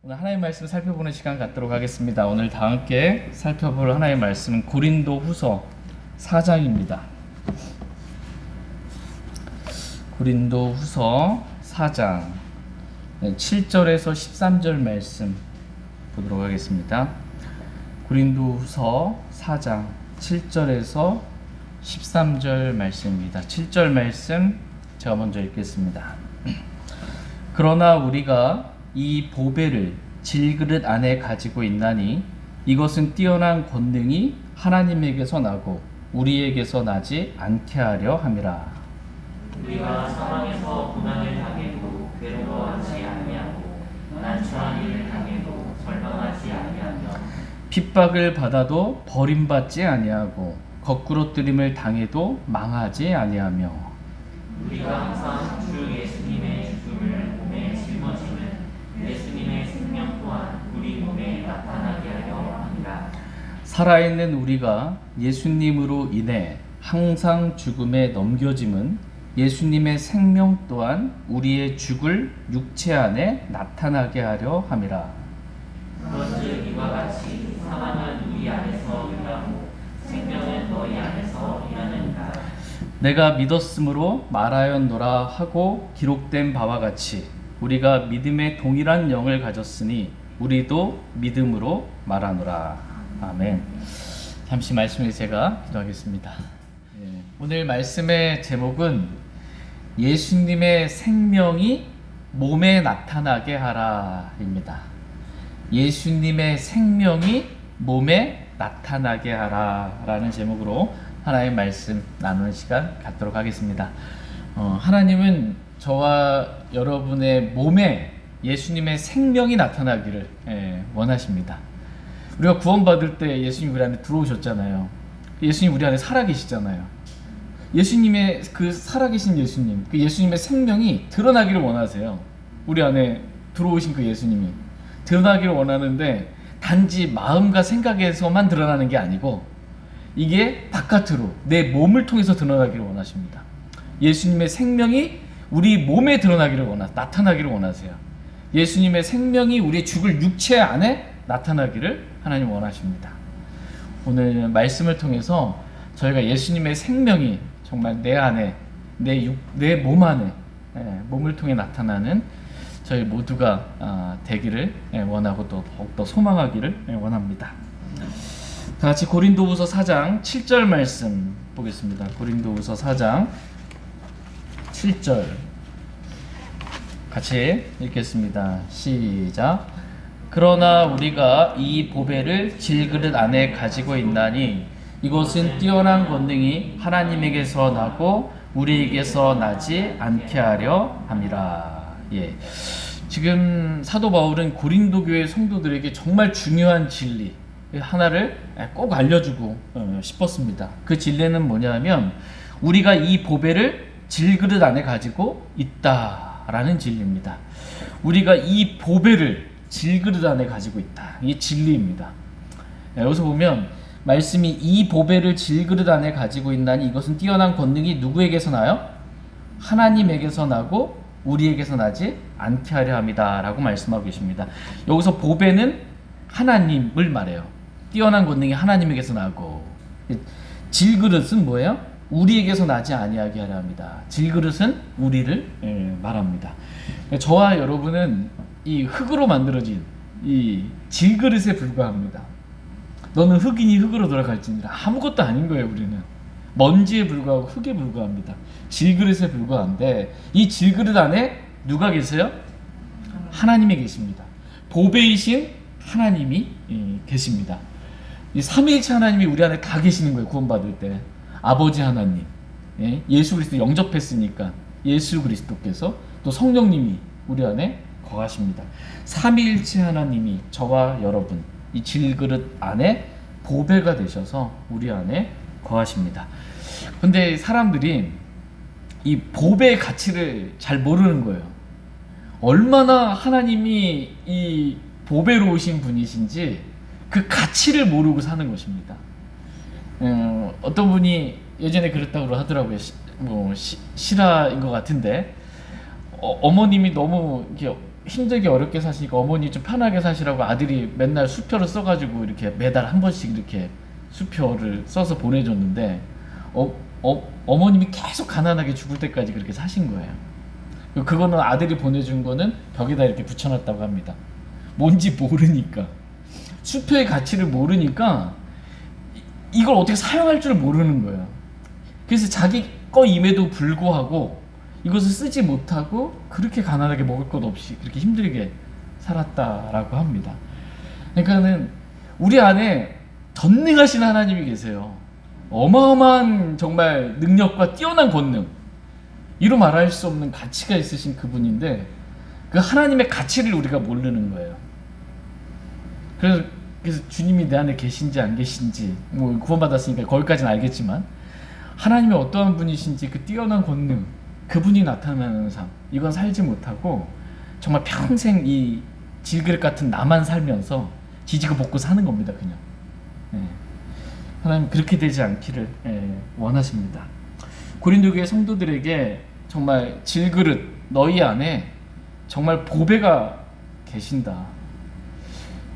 오늘 하나님의 말씀을 살펴보는 시간 갖도록 하겠습니다. 오늘 다 함께 살펴볼 하나님의 말씀은 고린도후서 4장입니다. 고린도후서 4장 7절에서 13절 말씀 보도록 하겠습니다. 고린도후서 4장 7절에서 13절 말씀입니다. 7절 말씀 제가 먼저 읽겠습니다. 그러나 우리가 이 보배를 질그릇 안에 가지고 있나니 이것은 뛰어난 권능이 하나님에게서 나고 우리에게서 나지 않게 하려 함이라. 우리가 사망에서 고난을 당해도 괴로워하지 아니하고 난처한 일을 당해도 절망하지 아니하며 핍박을 받아도 버림받지 아니하고 거꾸로 뜨림을 당해도 망하지 아니하며 우리가 항상 주 예수님의 죽음을 몸에 짊어지는 예수님의 생명 또한 우리 몸에 나타나게 하려 함이라. 살아있는 우리가 예수님으로 인해 항상 죽음에 넘겨짐은 예수님의 생명 또한 우리의 죽을 육체 안에 나타나게 하려 함이라. 그것을 이와 같이 사망은 우리 안에서 일하고 생명은 너희 안에서 일하느니라. 내가 믿었으므로 말하였노라 하고 기록된 바와 같이 우리가 믿음의 동일한 영을 가졌으니 우리도 믿음으로 말하노라. 아멘. 잠시 말씀을 제가 기도하겠습니다. 오늘 말씀의 제목은 예수님의 생명이 몸에 나타나게 하라입니다. 예수님의 생명이 몸에 나타나게 하라라는 제목으로 하나님의 말씀 나누는 시간 갖도록 하겠습니다. 하나님은 저와 여러분의 몸에 예수님의 생명이 나타나기를 원하십니다. 우리가 구원받을 때 예수님 우리 안에 들어오셨잖아요. 예수님 우리 안에 살아계시잖아요. 예수님의 그 살아계신 예수님, 그 예수님의 생명이 드러나기를 원하세요. 우리 안에 들어오신 그 예수님이 드러나기를 원하는데 단지 마음과 생각에서만 드러나는 게 아니고 이게 바깥으로 내 몸을 통해서 드러나기를 원하십니다. 예수님의 생명이 우리 몸에 나타나기를 원하세요. 예수님의 생명이 우리 죽을 육체 안에 나타나기를 하나님 원하십니다. 오늘 말씀을 통해서 저희가 예수님의 생명이 정말 내 안에, 내 몸 안에, 몸을 통해 나타나는 저희 모두가 되기를 원하고 또 더욱더 소망하기를 원합니다. 다 같이 고린도후서 4장 7절 말씀 보겠습니다. 고린도후서 4장 7절 같이 읽겠습니다. 시작. 그러나 우리가 이 보배를 질그릇 안에 가지고 있나니 이것은 뛰어난 권능이 하나님에게서 나고 우리에게서 나지 않게 하려 함이라. 지금 사도 바울은 고린도 교회 성도들에게 정말 중요한 진리 하나를 꼭 알려주고 싶었습니다. 그 진리는 뭐냐면 우리가 이 보배를 질그릇 안에 가지고 있다라는 진리입니다. 우리가 이 보배를 질그릇 안에 가지고 있다. 이게 진리입니다. 여기서 보면 말씀이 이 보배를 질그릇 안에 가지고 있나니 이것은 뛰어난 권능이 누구에게서 나요? 하나님에게서 나고 우리에게서 나지 않게 하려 함이다 라고 말씀하고 계십니다. 여기서 보배는 하나님을 말해요. 뛰어난 권능이 하나님에게서 나고 질그릇은 뭐예요? 우리에게서 나지 아니하게 하려 합니다. 질그릇은 우리를 말합니다. 저와 여러분은 이 흙으로 만들어진 이 질그릇에 불과합니다. 너는 흙이니 흙으로 돌아갈지니라. 아무것도 아닌 거예요. 우리는 먼지에 불과하고 흙에 불과합니다. 질그릇에 불과한데 이 질그릇 안에 누가 계세요? 하나님이 계십니다. 보배이신 하나님이 계십니다. 이 삼위일체 하나님이 우리 안에 다 계시는 거예요. 구원받을 때 아버지 하나님, 예수 그리스도 영접했으니까 예수 그리스도께서 또 성령님이 우리 안에 거하십니다. 삼위일체 하나님이 저와 여러분 이 질그릇 안에 보배가 되셔서 우리 안에 거하십니다. 근데 사람들이 이 보배의 가치를 잘 모르는 거예요. 얼마나 하나님이 이 보배로우신 분이신지 그 가치를 모르고 사는 것입니다. 어떤 분이 예전에 그랬다고 하더라고요. 실화인 것 같은데 어머님이 너무 이렇게 힘들게 어렵게 사시니까 어머니 좀 편하게 사시라고 아들이 맨날 수표를 써가지고 이렇게 매달 한 번씩 이렇게 수표를 써서 보내줬는데 어머님이 계속 가난하게 죽을 때까지 그렇게 사신 거예요. 그거는 아들이 보내준 거는 벽에다 이렇게 붙여놨다고 합니다. 뭔지 모르니까, 수표의 가치를 모르니까 이걸 어떻게 사용할 줄 모르는 거예요. 그래서 자기 거임에도 불구하고 이것을 쓰지 못하고 그렇게 가난하게 먹을 것 없이 그렇게 힘들게 살았다라고 합니다. 그러니까는 우리 안에 전능하신 하나님이 계세요. 어마어마한 정말 능력과 뛰어난 권능, 이루 말할 수 없는 가치가 있으신 그분인데 그 하나님의 가치를 우리가 모르는 거예요. 그래서 주님이 내 안에 계신지 안 계신지, 뭐 구원받았으니까 거기까지는 알겠지만 하나님이 어떠한 분이신지 그 뛰어난 권능, 그분이 나타나는 삶, 이건 살지 못하고 정말 평생 이 질그릇 같은 나만 살면서 지지고 볶고 사는 겁니다. 그냥 하나님 그렇게 되지 않기를 원하십니다. 고린도 교회 성도들에게 정말 질그릇, 너희 안에 정말 보배가 계신다,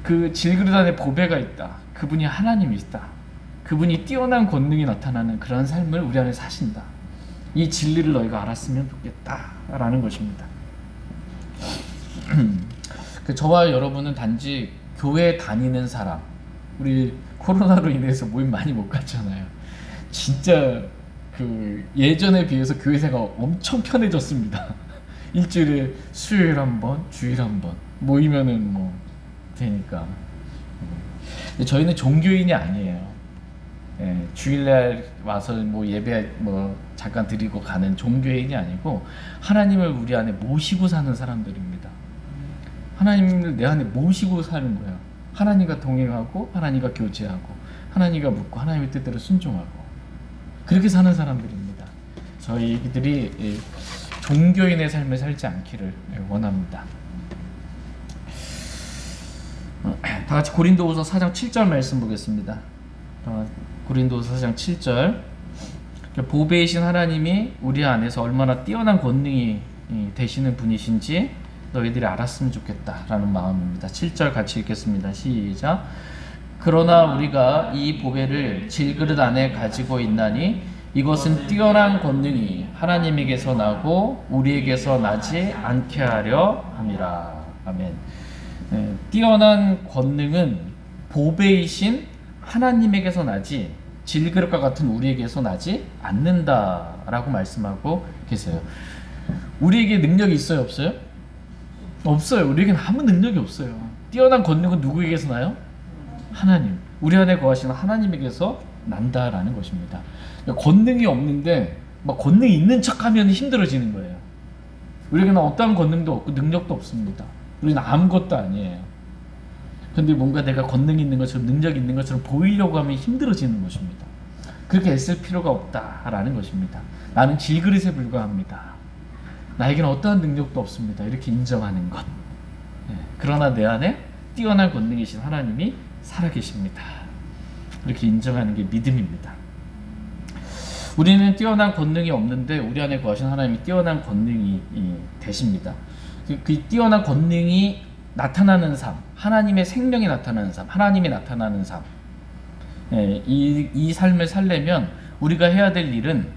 그 질그릇 안에 보배가 있다, 그분이 하나님이시다, 그분이 뛰어난 권능이 나타나는 그런 삶을 우리 안에 사신다, 이 진리를 너희가 알았으면 좋겠다라는 것입니다. 저와 여러분은 단지 교회 다니는 사람, 우리 코로나로 인해서 모임 많이 못 갔잖아요. 진짜 그 예전에 비해서 교회 생활 엄청 편해졌습니다. 일주일에 수요일 한 번, 주일 한 번 모이면은 뭐 되니까. 근데 저희는 종교인이 아니에요. 주일날 와서 뭐 예배 뭐 잠깐 드리고 가는 종교인이 아니고 하나님을 우리 안에 모시고 사는 사람들입니다. 하나님을 내 안에 모시고 사는 거예요. 하나님과 동행하고 하나님과 교제하고 하나님과 묻고 하나님의 뜻대로 순종하고 그렇게 사는 사람들입니다. 저희들이 종교인의 삶을 살지 않기를 원합니다. 다 같이 고린도후서 4장 7절 말씀 보겠습니다. 고린도후서 4장 7절, 보배이신 하나님이 우리 안에서 얼마나 뛰어난 권능이 되시는 분이신지 너희들이 알았으면 좋겠다라는 마음입니다. 7절 같이 읽겠습니다. 시작. 그러나 우리가 이 보배를 질그릇 안에 가지고 있나니 이것은 뛰어난 권능이 하나님에게서 나고 우리에게서 나지 않게 하려 함이라. 아멘. 뛰어난 권능은 보배이신 하나님에게서 나지 질그릇과 같은 우리에게서 나지 않는다라고 말씀하고 계세요. 우리에게 능력이 있어요, 없어요? 없어요. 우리에게는 아무 능력이 없어요. 뛰어난 권능은 누구에게서 나요? 하나님, 우리 안에 거하시는 하나님에게서 난다라는 것입니다. 그러니까 권능이 없는데 막 권능이 있는 척하면 힘들어지는 거예요. 우리에게는 어떠한 권능도 없고 능력도 없습니다. 우리는 아무것도 아니에요. 근데 뭔가 내가 권능이 있는 것처럼 능력이 있는 것처럼 보이려고 하면 힘들어지는 것입니다. 그렇게 애쓸 필요가 없다라는 것입니다. 나는 질그릇에 불과합니다. 나에게는 어떠한 능력도 없습니다. 이렇게 인정하는 것. 그러나 내 안에 뛰어난 권능이신 하나님이 살아계십니다. 이렇게 인정하는 게 믿음입니다. 우리는 뛰어난 권능이 없는데 우리 안에 거하신 하나님이 뛰어난 권능이 되십니다. 그 뛰어난 권능이 나타나는 삶, 하나님의 생명이 나타나는 삶, 하나님이 나타나는 삶, 이 삶을 살려면 우리가 해야 될 일은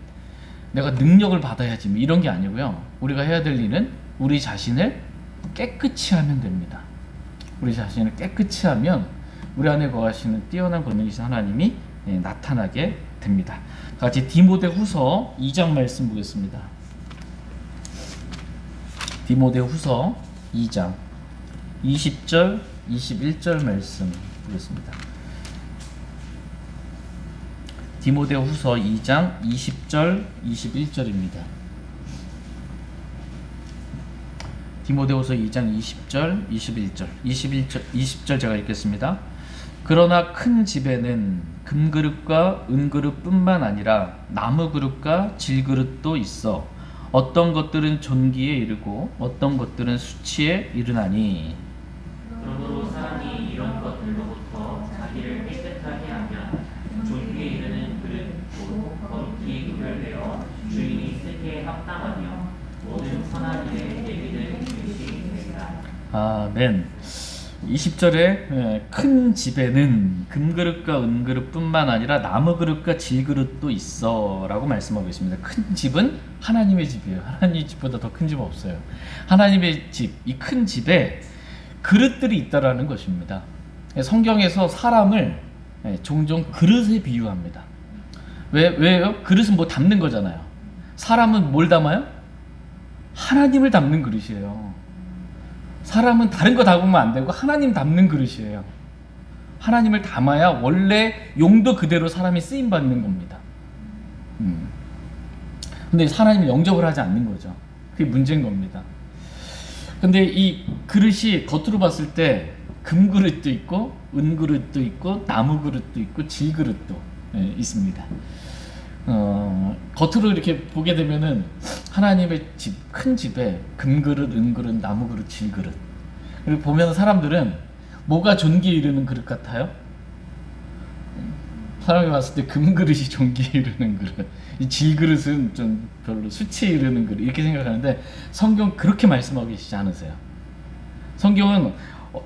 내가 능력을 받아야지 이런 게 아니고요. 우리가 해야 될 일은 우리 자신을 깨끗이 하면 됩니다. 우리 자신을 깨끗이 하면 우리 안에 거하시는 뛰어난 권능이신 하나님이 나타나게 됩니다. 같이 디모데후서 2장 말씀 보겠습니다. 디모데후서 2장 20절, 21절 말씀 보겠습니다. 디모데후서 2장 20절, 21절입니다. 디모데후서 2장 20절, 21절, 20절 제가 읽겠습니다. 그러나 큰 집에는 금그릇과 은그릇뿐만 아니라 나무그릇과 질그릇도 있어 어떤 것들은 존귀에 이르고 어떤 것들은 수치에 이르나니 그러므로 사람이 이런 것들로부터 자기를 깨끗하게 하면 존귀에 이르는 그릇 곧 거룩히 구별되어 주인이 쓰기에 합당하며 모든 선한 일에 예비된 그릇이 되리라. 아멘. 20절에 큰 집에는 금그릇과 은그릇뿐만 아니라 나무그릇과 질그릇도 있어 라고 말씀하고 있습니다. 큰 집은 하나님의 집이에요. 하나님 집보다 더 큰 집 없어요. 하나님의 집, 이 큰 집에 그릇들이 있다라는 것입니다. 성경에서 사람을 종종 그릇에 비유합니다. 왜요? 그릇은 뭐 담는 거잖아요. 사람은 뭘 담아요? 하나님을 담는 그릇이에요. 사람은 다른 거 담으면 안 되고 하나님 담는 그릇이에요. 하나님을 담아야 원래 용도 그대로 사람이 쓰임 받는 겁니다. 근데 하나님을 영접을 하지 않는 거죠. 그게 문제인 겁니다. 근데 이 그릇이 겉으로 봤을 때 금그릇도 있고 은그릇도 있고 나무그릇도 있고 질그릇도 있습니다. 겉으로 이렇게 보게 되면은 하나님의 집, 큰 집에 금그릇, 은그릇, 나무그릇, 질그릇. 그리고 보면 사람들은 뭐가 존귀에 이르는 그릇 같아요? 사람이 봤을 때 금그릇이 존귀에 이르는 그릇, 이 질그릇은 좀 별로 수치에 이르는 그릇, 이렇게 생각하는데 성경 그렇게 말씀하고 계시지 않으세요? 성경은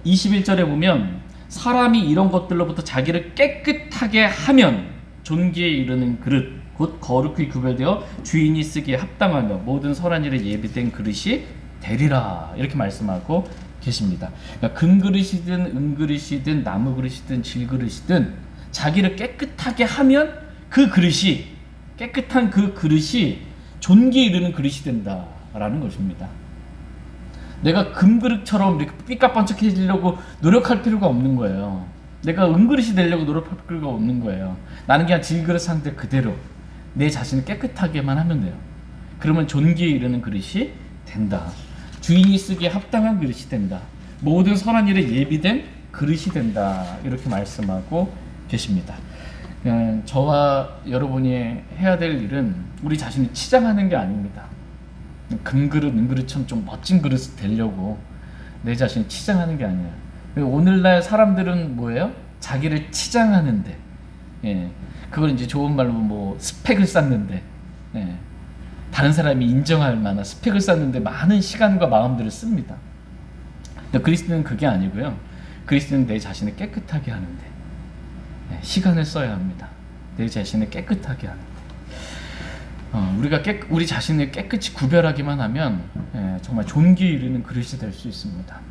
21절에 보면 사람이 이런 것들로부터 자기를 깨끗하게 하면 존귀에 이르는 그릇 곧 거룩히 구별되어 주인이 쓰기에 합당하며 모든 선한 일에 예비된 그릇이 되리라, 이렇게 말씀하고 계십니다. 그러니까 금그릇이든 은그릇이든 나무그릇이든 질그릇이든 자기를 깨끗하게 하면 그 그릇이, 깨끗한 그 그릇이 존귀에 이르는 그릇이 된다라는 것입니다. 내가 금그릇처럼 이렇게 삐까뻔쩍해지려고 노력할 필요가 없는 거예요. 내가 은그릇이 되려고 노력할 필요가 없는 거예요. 나는 그냥 질그릇 상태 그대로 내 자신을 깨끗하게만 하면 돼요. 그러면 존귀에 이르는 그릇이 된다. 주인이 쓰기에 합당한 그릇이 된다. 모든 선한 일에 예비된 그릇이 된다. 이렇게 말씀하고 계십니다. 저와 여러분이 해야 될 일은 우리 자신을 치장하는 게 아닙니다. 금그릇, 은그릇처럼 좀 멋진 그릇이 되려고 내 자신을 치장하는 게 아니에요. 오늘날 사람들은 뭐예요? 자기를 치장하는데, 그걸 이제 좋은 말로 뭐 스펙을 쌓는데, 다른 사람이 인정할 만한 스펙을 쌓는데 많은 시간과 마음들을 씁니다. 근데 그리스도는 그게 아니고요. 그리스도는 내 자신을 깨끗하게 하는데 시간을 써야 합니다. 내 자신을 깨끗하게 하는데. 우리가 우리 자신을 깨끗이 구별하기만 하면 정말 존귀에 이르는 그릇이 될 수 있습니다.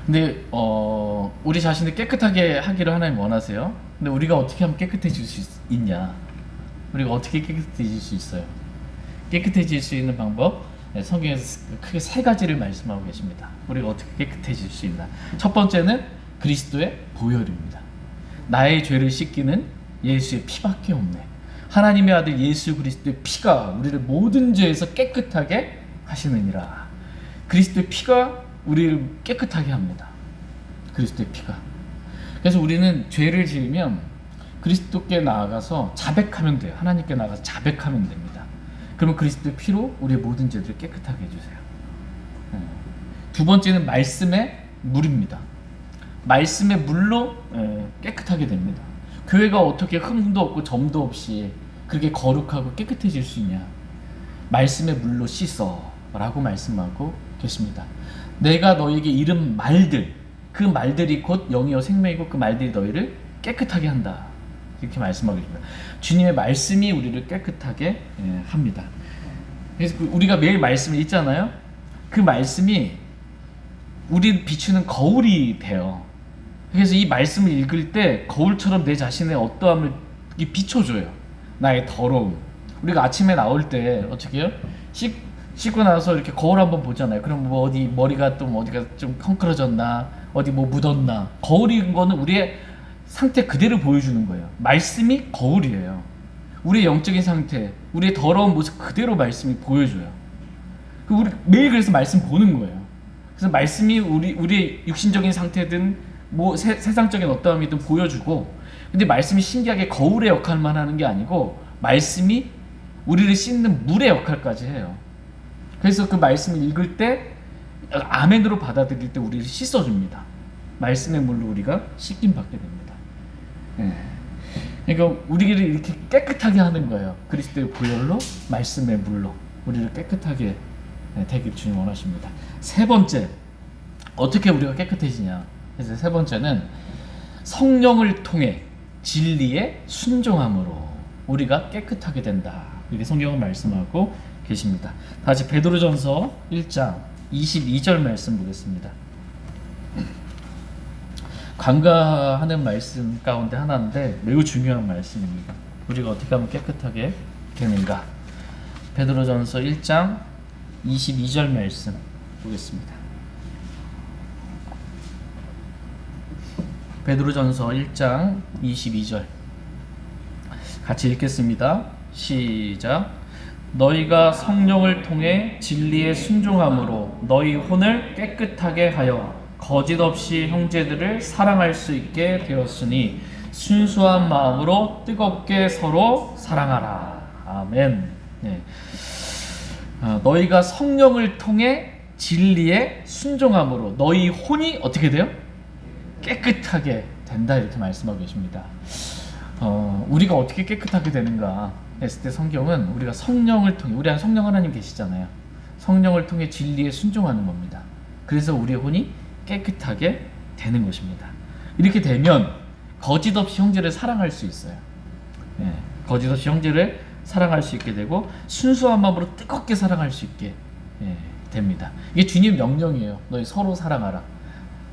근데 우리 자신을 깨끗하게 하기를 하나님 원하세요. 근데 우리가 어떻게 하면 깨끗해질 수 있냐? 우리가 어떻게 깨끗해질 수 있어요? 깨끗해질 수 있는 방법, 성경에서 크게 세 가지를 말씀하고 계십니다. 우리가 어떻게 깨끗해질 수 있나? 첫 번째는 그리스도의 보혈입니다. 나의 죄를 씻기는 예수의 피밖에 없네. 하나님의 아들 예수 그리스도의 피가 우리를 모든 죄에서 깨끗하게 하시느니라. 그리스도의 피가 우리를 깨끗하게 합니다. 그리스도의 피가. 그래서 우리는 죄를 지으면 그리스도께 나아가서 자백하면 돼요. 하나님께 나아가서 자백하면 됩니다. 그러면 그리스도의 피로 우리의 모든 죄들을 깨끗하게 해주세요. 두 번째는 말씀의 물입니다. 말씀의 물로 깨끗하게 됩니다. 교회가 어떻게 흠도 없고 점도 없이 그렇게 거룩하고 깨끗해질 수 있냐? 말씀의 물로 씻어 라고 말씀하고 계십니다. 내가 너에게 이른 말들, 그 말들이 곧 영이요 생명이고 그 말들이 너희를 깨끗하게 한다, 이렇게 말씀하고 계십니다. 주님의 말씀이 우리를 깨끗하게 합니다. 그래서 우리가 매일 말씀을 읽잖아요. 그 말씀이 우리를 비추는 거울이 돼요. 그래서 이 말씀을 읽을 때 거울처럼 내 자신의 어떠함을 비춰줘요. 나의 더러움. 우리가 아침에 나올 때 어떻게 해요? 씻고 나서 이렇게 거울 한번 보잖아요. 그럼 뭐 어디 머리가 또 어디가 좀 헝클어졌나, 어디 뭐 묻었나. 거울인 거는 우리의 상태 그대로 보여주는 거예요. 말씀이 거울이에요. 우리의 영적인 상태, 우리의 더러운 모습 그대로 말씀이 보여줘요. 우리 매일 그래서 말씀 보는 거예요. 그래서 말씀이 우리의 육신적인 상태든 뭐 세상적인 어떠함이든 보여주고, 근데 말씀이 신기하게 거울의 역할만 하는 게 아니고 말씀이 우리를 씻는 물의 역할까지 해요. 그래서 그 말씀을 읽을 때 아멘으로 받아들일 때 우리를 씻어줍니다. 말씀의 물로 우리가 씻김 받게 됩니다. 그러니까 우리를 이렇게 깨끗하게 하는 거예요. 그리스도의 보혈로, 말씀의 물로 우리를 깨끗하게 되길 주님 원하십니다. 세 번째, 어떻게 우리가 깨끗해지냐? 그래서 세 번째는 성령을 통해 진리에 순종함으로 우리가 깨끗하게 된다. 이렇게 성경은 말씀하고 계십니다. 다시 베드로전서 1장 22절 말씀 보겠습니다. 간과하는 말씀 가운데 하나인데 매우 중요한 말씀입니다. 우리가 어떻게 하면 깨끗하게 되는가? 베드로전서 1장 22절 말씀 보겠습니다. 베드로전서 1장 22절 같이 읽겠습니다. 시작. 너희가 성령을 통해 진리에 순종함으로 너희 혼을 깨끗하게 하여 거짓 없이 형제들을 사랑할 수 있게 되었으니 순수한 마음으로 뜨겁게 서로 사랑하라. 아멘. 네. 너희가 성령을 통해 진리에 순종함으로 너희 혼이 어떻게 돼요? 깨끗하게 된다. 이렇게 말씀하고 계십니다. 우리가 어떻게 깨끗하게 되는가 했을 때 성경은 우리가 성령을 통해, 우리 안에 성령 하나님 계시잖아요. 성령을 통해 진리에 순종하는 겁니다. 그래서 우리의 혼이 깨끗하게 되는 것입니다. 이렇게 되면 거짓 없이 형제를 사랑할 수 있어요. 거짓 없이 형제를 사랑할 수 있게 되고 순수한 마음으로 뜨겁게 사랑할 수 있게 됩니다. 이게 주님 명령이에요. 너희 서로 사랑하라.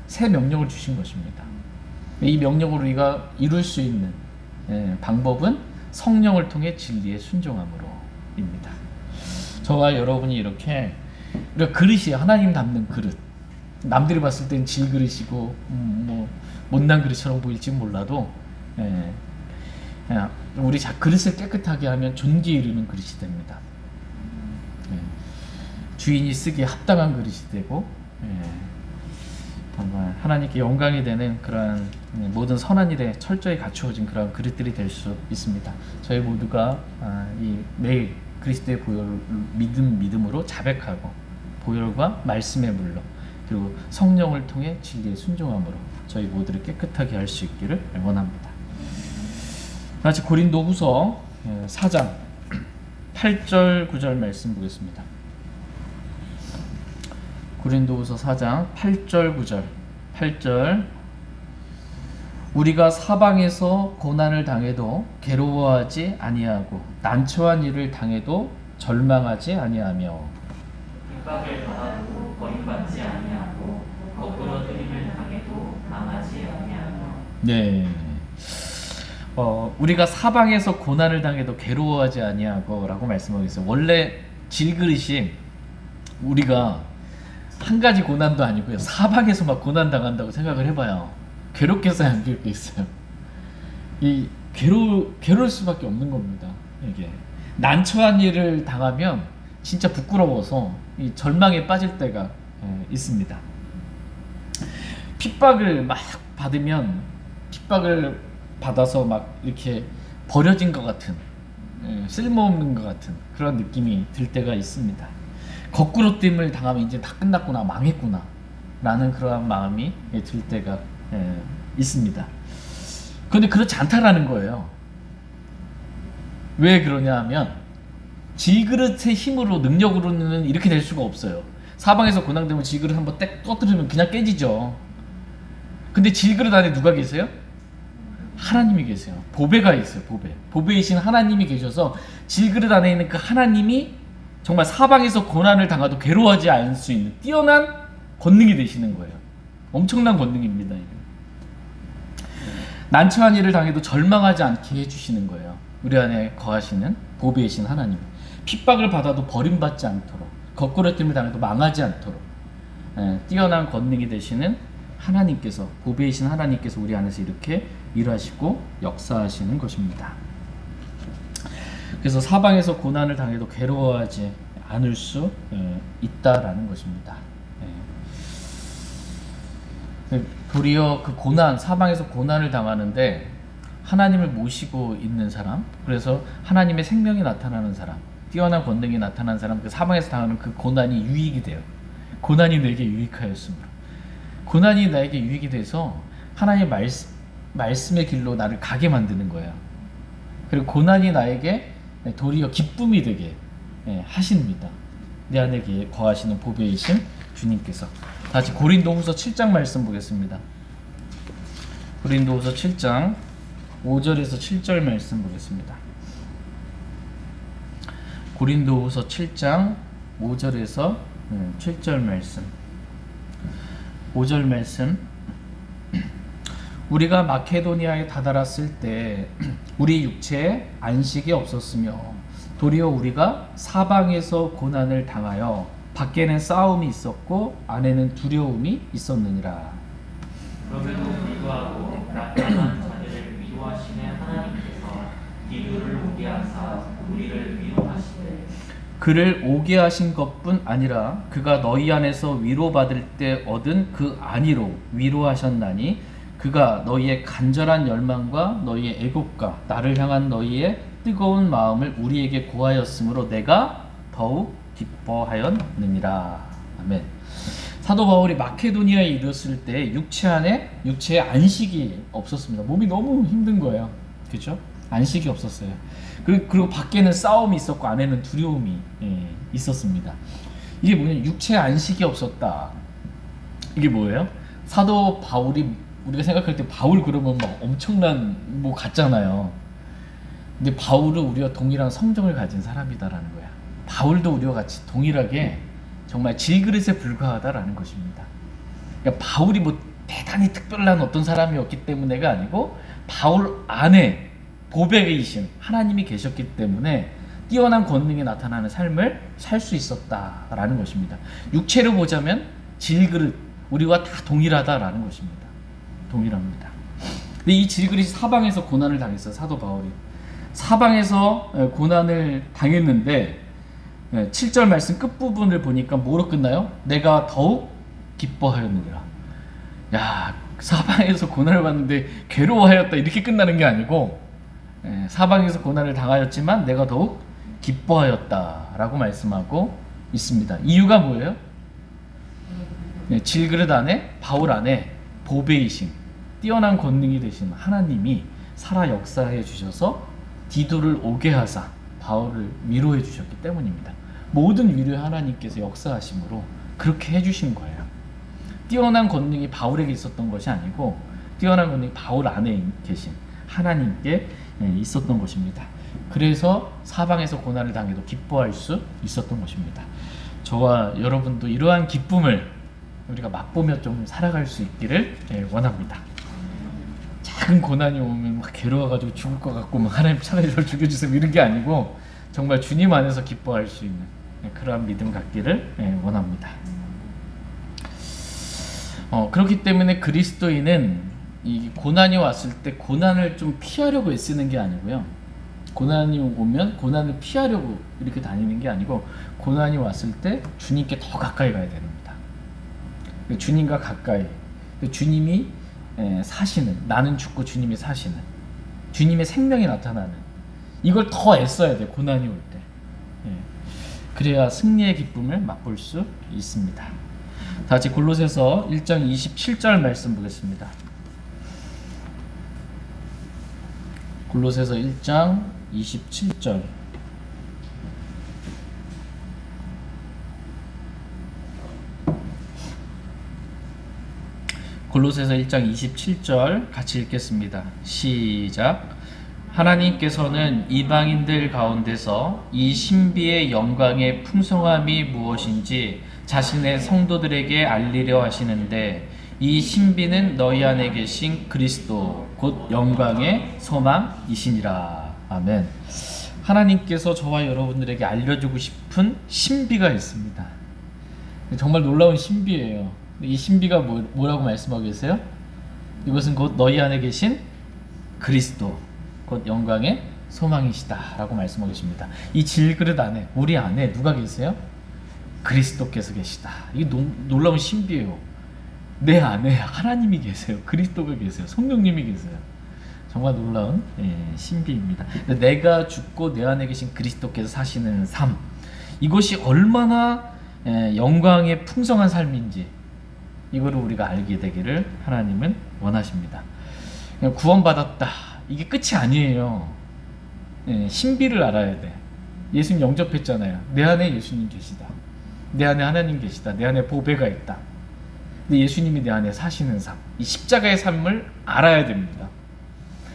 새 명령을 주신 것입니다. 이 명령을 우리가 이룰 수 있는 방법은 성령을 통해 진리에 순종함으로입니다. 저와 여러분이 이렇게 우리가 그릇이에요. 하나님 닮는 그릇. 남들이 봤을 땐 질그릇이고 뭐 못난 그릇처럼 보일지 몰라도 우리 그릇을 깨끗하게 하면 존귀에 이르는 그릇이 됩니다. 주인이 쓰기에 합당한 그릇이 되고 정말 하나님께 영광이 되는 그러한 모든 선한 일에 철저히 갖추어진 그러한 그릇들이 될 수 있습니다. 저희 모두가 이 매일 그리스도의 보혈을 믿음으로 자백하고 보혈과 말씀의 물로 그리고 성령을 통해 진리에 순종함으로 저희 모두를 깨끗하게 할 수 있기를 원합니다. 같이 고린도후서 4장 8절 9절 말씀 보겠습니다. 고린도후서 4장 8절 9절 8절 우리가 사방에서 고난을 당해도 괴로워하지 아니하고 난처한 일을 당해도 절망하지 아니하며 핍박을 받아도 버림받지 아니하고 거꾸로 들림을 당해도 망하지 아니하며. 네. 우리가 사방에서 고난을 당해도 괴로워하지 아니하고라고 말씀하고 있어요. 원래 질그릇이 우리가 한 가지 고난도 아니고요. 사방에서 막 고난 당한다고 생각을 해봐요. 괴롭겠어요, 안 괴롭겠어요? 이 괴로울 수밖에 없는 겁니다. 이게 난처한 일을 당하면 진짜 부끄러워서 이 절망에 빠질 때가 있습니다. 핍박을 막 받으면 핍박을 받아서 막 이렇게 버려진 것 같은 쓸모없는 것 같은 그런 느낌이 들 때가 있습니다. 거꾸로 뜸을 당하면 이제 다 끝났구나, 망했구나 라는 그러한 마음이 들 때가 있습니다. 그런데 그렇지 않다라는 거예요. 왜 그러냐 하면 질그릇의 힘으로 능력으로는 이렇게 될 수가 없어요. 사방에서 고난되면 질그릇 한번 떼 떠들으면 그냥 깨지죠. 근데 질그릇 안에 누가 계세요? 하나님이 계세요. 보배가 있어요. 보배이신 하나님이 계셔서 질그릇 안에 있는 그 하나님이 정말 사방에서 고난을 당해도 괴로워하지 않을 수 있는 뛰어난 권능이 되시는 거예요. 엄청난 권능입니다. 난처한 일을 당해도 절망하지 않게 해주시는 거예요. 우리 안에 거하시는 보배이신 하나님. 핍박을 받아도 버림받지 않도록, 거꾸로 뜸을 당해도 망하지 않도록 뛰어난 권능이 되시는 하나님께서, 보배이신 하나님께서 우리 안에서 이렇게 일하시고 역사하시는 것입니다. 그래서 사방에서 고난을 당해도 괴로워하지 않을 수 있다라는 것입니다. 도리어 그 고난, 사방에서 고난을 당하는데 하나님을 모시고 있는 사람, 그래서 하나님의 생명이 나타나는 사람, 뛰어난 권능이 나타나는 사람, 그 사방에서 당하는 그 고난이 유익이 돼요. 고난이 내게 유익하였으므로. 고난이 나에게 유익이 돼서 하나님의 말씀의 길로 나를 가게 만드는 거예요. 그리고 고난이 나에게 도리어 기쁨이 되게 하십니다. 내 안에 거하시는 보배이신 주님께서. 다시 고린도후서 7장 말씀 보겠습니다. 고린도후서 7장 5절에서 7절 말씀 보겠습니다. 고린도후서 7장 5절에서 7절 말씀. 5절 말씀. 우리가 마케도니아에 다다랐을 때 우리 육체에 안식이 없었으며 도리어 우리가 사방에서 고난을 당하여 밖에는 싸움이 있었고 안에는 두려움이 있었느니라. 그럼에도 불구하고 나타난 자들을 위로하시는 하나님께서 기도를 오게 하사 우리를 위로하시되 그를 오게 하신 것뿐 아니라 그가 너희 안에서 위로받을 때 얻은 그 안위로 위로하셨나니 그가 너희의 간절한 열망과 너희의 애곡과 나를 향한 너희의 뜨거운 마음을 우리에게 고하였으므로 내가 더욱 기뻐하였느니라. 아멘. 사도 바울이 마케도니아에 이르렀을 때 육체에 안식이 없었습니다. 몸이 너무 힘든 거예요. 그렇죠? 안식이 없었어요. 그리고 밖에는 싸움이 있었고 안에는 두려움이 있었습니다. 이게 뭐냐? 육체에 안식이 없었다. 이게 뭐예요? 사도 바울이 우리가 생각할 때 바울 그러면 막 엄청난 뭐 같잖아요. 근데 바울은 우리와 동일한 성정을 가진 사람이다라는 거야. 바울도 우리와 같이 동일하게 정말 질그릇에 불과하다라는 것입니다. 그러니까 바울이 뭐 대단히 특별한 어떤 사람이었기 때문에가 아니고 바울 안에 보배이신 하나님이 계셨기 때문에 뛰어난 권능이 나타나는 삶을 살 수 있었다라는 것입니다. 육체로 보자면 질그릇 우리와 다 동일하다라는 것입니다. 동일합니다. 근데 이 질그릇이 사방에서 고난을 당했어요. 사도 바울이 사방에서 고난을 당했는데 7절 말씀 끝부분을 보니까 뭐로 끝나요? 내가 더욱 기뻐하였느니라. 야, 사방에서 고난을 받는데 괴로워하였다 이렇게 끝나는 게 아니고 사방에서 고난을 당하였지만 내가 더욱 기뻐하였다라고 말씀하고 있습니다. 이유가 뭐예요? 질그릇 안에 바울 안에 보배이신 뛰어난 권능이 되신 하나님이 살아 역사해 주셔서 디도를 오게 하사 바울을 위로해 주셨기 때문입니다. 모든 위로의 하나님께서 역사하심으로 그렇게 해주신 거예요. 뛰어난 권능이 바울에게 있었던 것이 아니고 뛰어난 권능이 바울 안에 계신 하나님께 있었던 것입니다. 그래서 사방에서 고난을 당해도 기뻐할 수 있었던 것입니다. 저와 여러분도 이러한 기쁨을 우리가 맛보며 좀 살아갈 수 있기를 원합니다. 작은 고난이 오면 막 괴로워가지고 죽을 것 같고 막 하나님 차라리 저를 죽여주세요 이런 게 아니고 정말 주님 안에서 기뻐할 수 있는 그러한 믿음 갖기를 원합니다. 그렇기 때문에 그리스도인은 이 고난이 왔을 때 고난을 좀 피하려고 애쓰는 게 아니고요. 고난이 오면 고난을 피하려고 이렇게 다니는 게 아니고 고난이 왔을 때 주님께 더 가까이 가야 됩니다. 주님과 가까이 주님이 사시는 나는 죽고 주님이 사시는 주님의 생명이 나타나는 이걸 더 애써야 돼. 고난이 올 때. 그래야 승리의 기쁨을 맛볼 수 있습니다. 다 같이 골로새서 1장 27절 말씀 보겠습니다. 골로새서 1장 27절. 골로새서 1장 27절 같이 읽겠습니다. 시작. 하나님께서는 이방인들 가운데서 이 신비의 영광의 풍성함이 무엇인지 자신의 성도들에게 알리려 하시는데 이 신비는 너희 안에 계신 그리스도 곧 영광의 소망이시니라. 아멘. 하나님께서 저와 여러분들에게 알려주고 싶은 신비가 있습니다. 정말 놀라운 신비예요. 이 신비가 뭐라고 말씀하고 계세요? 이것은 곧 너희 안에 계신 그리스도 곧 영광의 소망이시다 라고 말씀하고 계십니다. 이 질그릇 안에 우리 안에 누가 계세요? 그리스도께서 계시다. 이게 놀라운 신비예요. 내 안에 하나님이 계세요. 그리스도가 계세요. 성령님이 계세요. 정말 놀라운 신비입니다. 내가 죽고 내 안에 계신 그리스도께서 사시는 삶, 이것이 얼마나 영광의 풍성한 삶인지 이거를 우리가 알게 되기를 하나님은 원하십니다. 구원받았다, 이게 끝이 아니에요. 신비를 알아야 돼. 예수님 영접했잖아요. 내 안에 예수님 계시다. 내 안에 하나님 계시다. 내 안에 보배가 있다. 근데 예수님이 내 안에 사시는 삶, 이 십자가의 삶을 알아야 됩니다.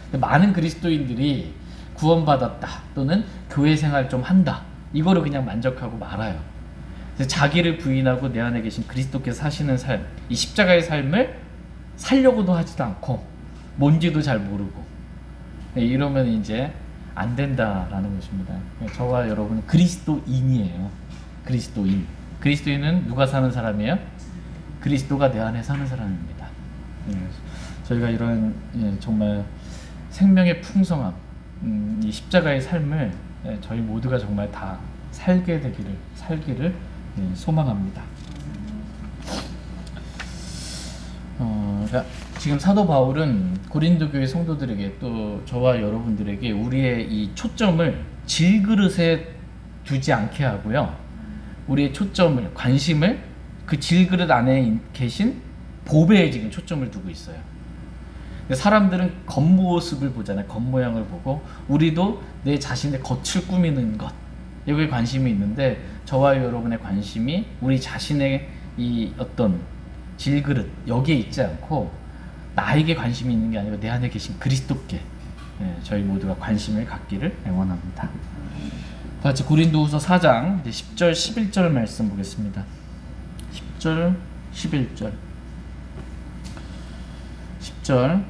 근데 많은 그리스도인들이 구원받았다 또는 교회 생활 좀 한다, 이거를 그냥 만족하고 말아요. 그래서 자기를 부인하고 내 안에 계신 그리스도께서 사시는 삶, 이 십자가의 삶을 살려고도 하지도 않고 뭔지도 잘 모르고, 이러면 이제 안 된다라는 것입니다. 저와 여러분은 그리스도인이에요. 그리스도인. 그리스도인은 누가 사는 사람이에요? 그리스도가 내 안에 사는 사람입니다. 저희가 이런 정말 생명의 풍성함, 이 십자가의 삶을 저희 모두가 정말 다 살기를 소망합니다. 그러니까 지금 사도 바울은 고린도 교회 성도들에게 또 저와 여러분들에게 우리의 이 초점을 질그릇에 두지 않게 하고요, 우리의 초점을, 관심을 그 질그릇 안에 계신 보배에 지금 초점을 두고 있어요. 사람들은 겉모습을 보잖아요. 겉모양을 보고, 우리도 내 자신의 겉을 꾸미는 것, 여기에 관심이 있는데, 저와 여러분의 관심이 우리 자신의 이 어떤 질그릇 여기에 있지 않고 나에게 관심이 있는 게 아니고 내 안에 계신 그리스도께 저희 모두가 관심을 갖기를 원합니다. 다 같이 고린도후서 4장 10절 11절 말씀 보겠습니다. 10절 11절. 10절.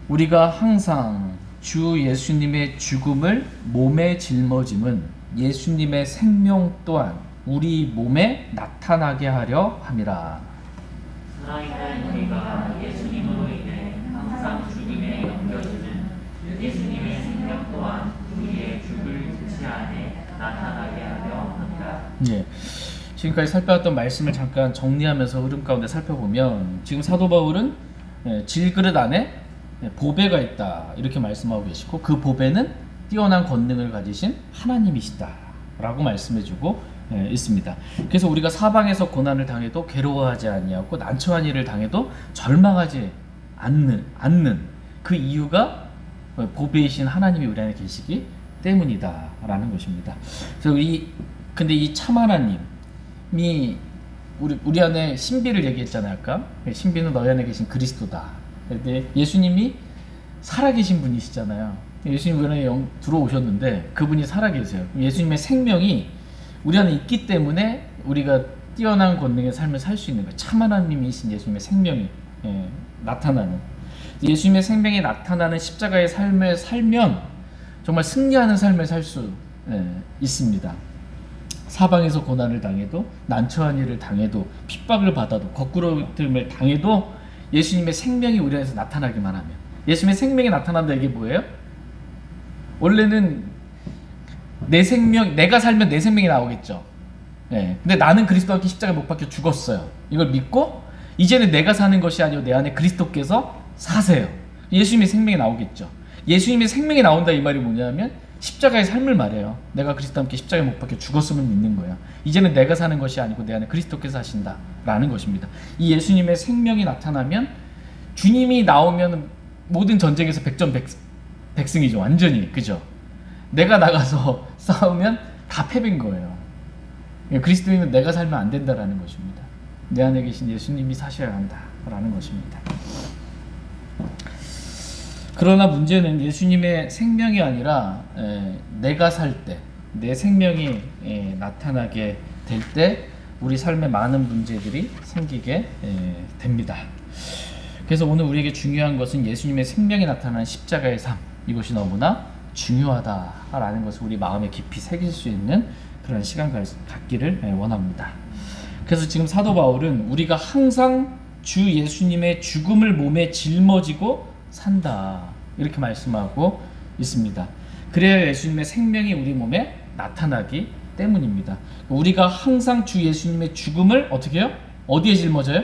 우리가 항상 주 예수님의 죽음을 몸에 짊어짐은 예수님의 생명 또한 우리 몸에 나타나게 하려 함이라. 살아있는 우리가 예수님으로 인해 항상 죽음에 넘겨지는 예수님의 생명 또한 우리의 죽을 지체 안에 나타나게 하려 합니다. 예. 지금까지 살펴왔던 말씀을 잠깐 정리하면서 흐름 가운데 살펴보면, 지금 사도 바울은 질그릇 안에 보배가 있다 이렇게 말씀하고 계시고, 그 보배는 뛰어난 권능을 가지신 하나님이시다 라고 말씀해주고 있습니다. 그래서 우리가 사방에서 고난을 당해도 괴로워하지 아니하고 난처한 일을 당해도 절망하지 않는 그 이유가 보배이신 하나님이 우리 안에 계시기 때문이다 라는 것입니다. 그래서 근데 이 참 하나님이 우리 안에 신비를 얘기했잖아요. 아까 신비는 너희 안에 계신 그리스도다. 근데 예수님이 살아계신 분이시잖아요. 예수님 우리 안에 들어오셨는데 그분이 살아계세요. 예수님의 생명이 우리 안에 있기 때문에 우리가 뛰어난 권능의 삶을 살 수 있는 거예요. 참 하나님이신 예수님의 생명이 나타나는, 예수님의 생명이 나타나는 십자가의 삶을 살면 정말 승리하는 삶을 살 수 있습니다. 사방에서 고난을 당해도, 난처한 일을 당해도, 핍박을 받아도, 거꾸로듦을 당해도 예수님의 생명이 우리 안에서 나타나기만 하면, 예수님의 생명이 나타난다, 이게 뭐예요? 원래는 내 생명, 내가 살면 내 생명이 나오겠죠. 근데 나는 그리스도와 함께 십자가에 못 박혀 죽었어요. 이걸 믿고 이제는 내가 사는 것이 아니고 내 안에 그리스도께서 사세요. 예수님의 생명이 나오겠죠. 예수님의 생명이 나온다, 이 말이 뭐냐면 십자가의 삶을 말해요. 내가 그리스도와 함께 십자가에 못 박혀 죽었음을 믿는 거야. 이제는 내가 사는 것이 아니고 내 안에 그리스도께서 사신다라는 것입니다. 이 예수님의 생명이 나타나면, 주님이 나오면 모든 전쟁에서 백전백승이죠. 완전히, 그죠? 내가 나가서 싸우면 다 패배인 거예요. 그리스도인은 내가 살면 안 된다라는 것입니다. 내 안에 계신 예수님이 사셔야 한다라는 것입니다. 그러나 문제는 예수님의 생명이 아니라 내가 살 때, 내 생명이 나타나게 될 때 우리 삶에 많은 문제들이 생기게 됩니다. 그래서 오늘 우리에게 중요한 것은 예수님의 생명이 나타나는 십자가의 삶, 이것이 너무나 중요하다라는 것을 우리 마음에 깊이 새길 수 있는 그런 시간 갖기를 원합니다. 그래서 지금 사도 바울은 우리가 항상 주 예수님의 죽음을 몸에 짊어지고 산다, 이렇게 말씀하고 있습니다. 그래야 예수님의 생명이 우리 몸에 나타나기 때문입니다. 우리가 항상 주 예수님의 죽음을 어떻게 해요? 어디에 짊어져요?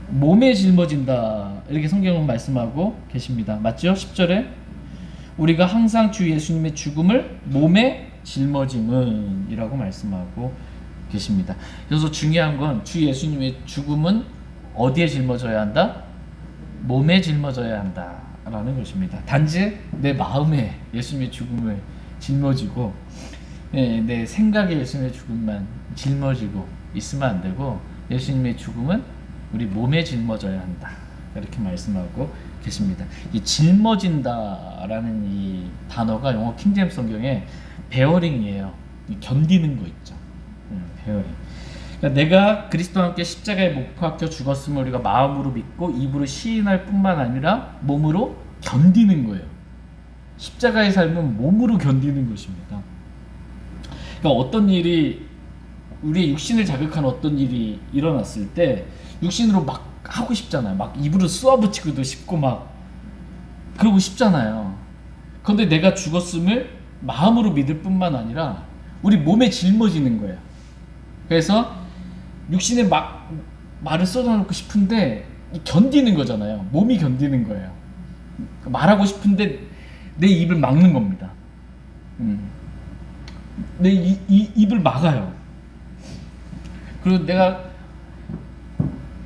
몸에 짊어진다, 이렇게 성경은 말씀하고 계십니다. 맞죠? 10절에 우리가 항상 주 예수님의 죽음을 몸에 짊어짐은 이라고 말씀하고 계십니다. 그래서 중요한 건 주 예수님의 죽음은 어디에 짊어져야 한다? 몸에 짊어져야 한다라는 것입니다. 단지 내 마음에 예수님의 죽음을 짊어지고 내 생각에 예수님의 죽음만 짊어지고 있으면 안 되고 예수님의 죽음은 우리 몸에 짊어져야 한다. 이렇게 말씀하고 계십니다. 이 짊어진다라는 이 단어가 영어 킹제임스 성경에 베어링이에요. 견디는 거 있죠. 베어링. 그러니까 내가 그리스도와 함께 십자가에 못 박혀 죽었음을 우리가 마음으로 믿고 입으로 시인할 뿐만 아니라 몸으로 견디는 거예요. 십자가의 삶은 몸으로 견디는 것입니다. 그러니까 어떤 일이 우리의 육신을 자극하는 어떤 일이 일어났을 때 육신으로 막 하고 싶잖아요. 막 입으로 쏘아붙이기도 싶고 막 그러고 싶잖아요. 그런데 내가 죽었음을 마음으로 믿을 뿐만 아니라 우리 몸에 짊어지는 거예요. 그래서 육신에 막 말을 쏟아놓고 싶은데 견디는 거잖아요. 몸이 견디는 거예요. 말하고 싶은데 내 입을 막는 겁니다. 내 입을 막아요. 그리고 내가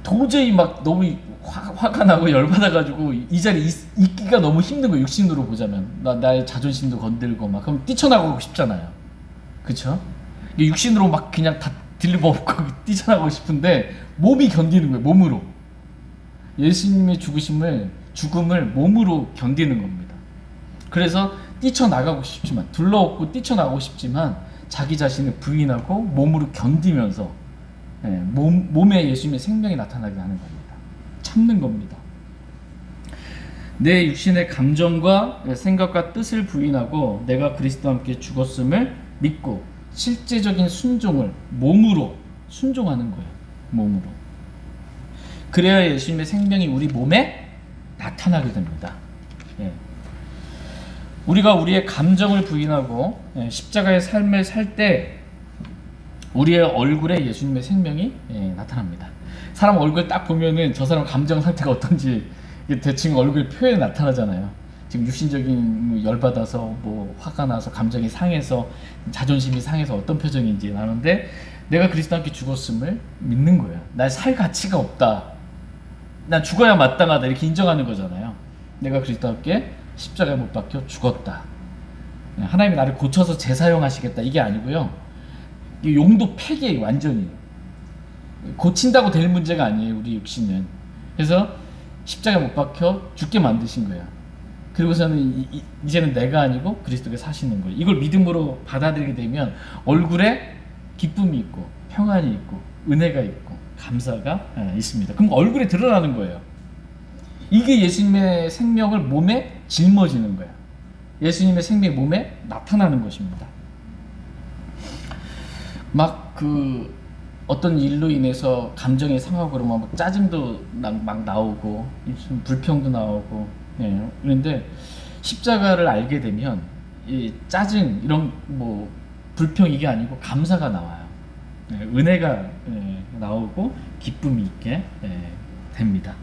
도저히 막 너무 화가 나고 열받아가지고 이 자리에 있기가 너무 힘든 거예요. 육신으로 보자면 나의 자존심도 건들고 막 그럼 뛰쳐나가고 싶잖아요. 그쵸? 육신으로 막 그냥 다 들려먹고 뛰쳐나가고 싶은데 몸이 견디는 거예요. 몸으로. 예수님의 죽음을 몸으로 견디는 겁니다. 그래서 뛰쳐나가고 싶지만 둘러엎고 뛰쳐나가고 싶지만 자기 자신을 부인하고 몸으로 견디면서 몸에 예수님의 생명이 나타나게 하는 겁니다. 참는 겁니다. 내 육신의 감정과 생각과 뜻을 부인하고 내가 그리스도와 함께 죽었음을 믿고 실제적인 순종을 몸으로 순종하는 거예요. 몸으로. 그래야 예수님의 생명이 우리 몸에 나타나게 됩니다. 우리가 우리의 감정을 부인하고 십자가의 삶을 살 때 우리의 얼굴에 예수님의 생명이 나타납니다. 사람 얼굴 딱 보면은 저 사람 감정 상태가 어떤지 대충 얼굴 표현이 나타나잖아요. 지금 육신적인 열받아서 뭐 화가 나서 감정이 상해서 자존심이 상해서 어떤 표정인지 나는데 내가 그리스도와 함께 죽었음을 믿는 거예요. 날 살 가치가 없다. 난 죽어야 마땅하다. 이렇게 인정하는 거잖아요. 내가 그리스도와 함께 십자가에 못 박혀 죽었다. 하나님이 나를 고쳐서 재사용하시겠다. 이게 아니고요. 용도 폐기예요. 완전히. 고친다고 될 문제가 아니에요. 우리 육신은. 그래서 십자가에 못 박혀 죽게 만드신 거예요. 그리고서는 이제는 내가 아니고 그리스도가 사시는 거예요. 이걸 믿음으로 받아들이게 되면 얼굴에 기쁨이 있고 평안이 있고 은혜가 있고 감사가 있습니다. 그럼 얼굴에 드러나는 거예요. 이게 예수님의 생명을 몸에 짊어지는 거예요. 예수님의 생명이 몸에 나타나는 것입니다. 막 어떤 일로 인해서 감정이 상하고 그러면 막 짜증도 막 나오고 불평도 나오고 그런데 십자가를 알게 되면 이 짜증 이런 뭐 불평 이게 아니고 감사가 나와요. 은혜가 나오고 기쁨이 있게 됩니다.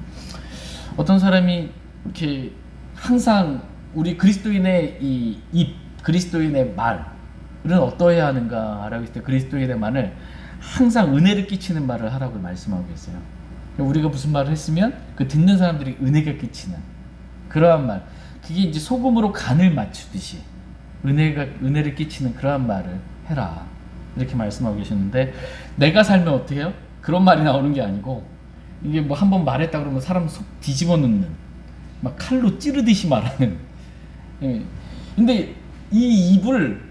어떤 사람이 이렇게 항상 우리 그리스도인의 이 입, 그리스도인의 말은 어떠해야 하는가라고 했을 때 그리스도인의 말을 항상 은혜를 끼치는 말을 하라고 말씀하고 계세요. 우리가 무슨 말을 했으면 그 듣는 사람들이 은혜가 끼치는 그러한 말, 그게 이제 소금으로 간을 맞추듯이 은혜를 끼치는 그러한 말을 해라 이렇게 말씀하고 계셨는데 내가 살면 어떻게 해요? 그런 말이 나오는 게 아니고 이게 뭐 한번 말했다 그러면 사람 속 뒤집어 놓는 막 칼로 찌르듯이 말하는. 근데 이 입을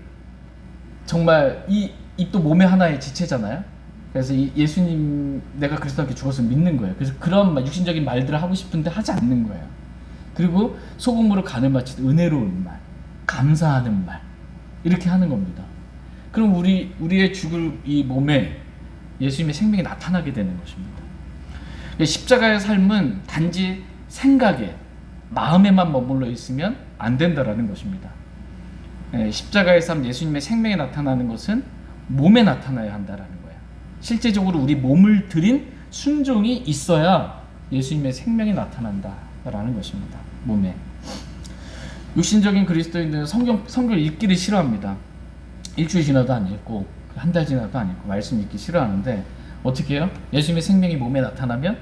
정말 이 입도 몸의 하나의 지체잖아요. 그래서 예수님 내가 그리스도께 죽어서 믿는 거예요. 그래서 그런 육신적인 말들을 하고 싶은데 하지 않는 거예요. 그리고 소금으로 간을 맞추듯 은혜로운 말, 감사하는 말 이렇게 하는 겁니다. 그럼 우리의 죽을 이 몸에 예수님의 생명이 나타나게 되는 것입니다. 십자가의 삶은 단지 생각에 마음에만 머물러 있으면 안 된다라는 것입니다. 십자가의 삶, 예수님의 생명이 나타나는 것은 몸에 나타나야 한다라는 거예요. 실제적으로 우리 몸을 들인 순종이 있어야 예수님의 생명이 나타난다라는 것입니다. 몸에. 육신적인 그리스도인들은 성경 읽기를 싫어합니다. 일주일 지나도 안 읽고 한 달 지나도 안 읽고 말씀 읽기 싫어하는데 어떻게 해요? 예수님의 생명이 몸에 나타나면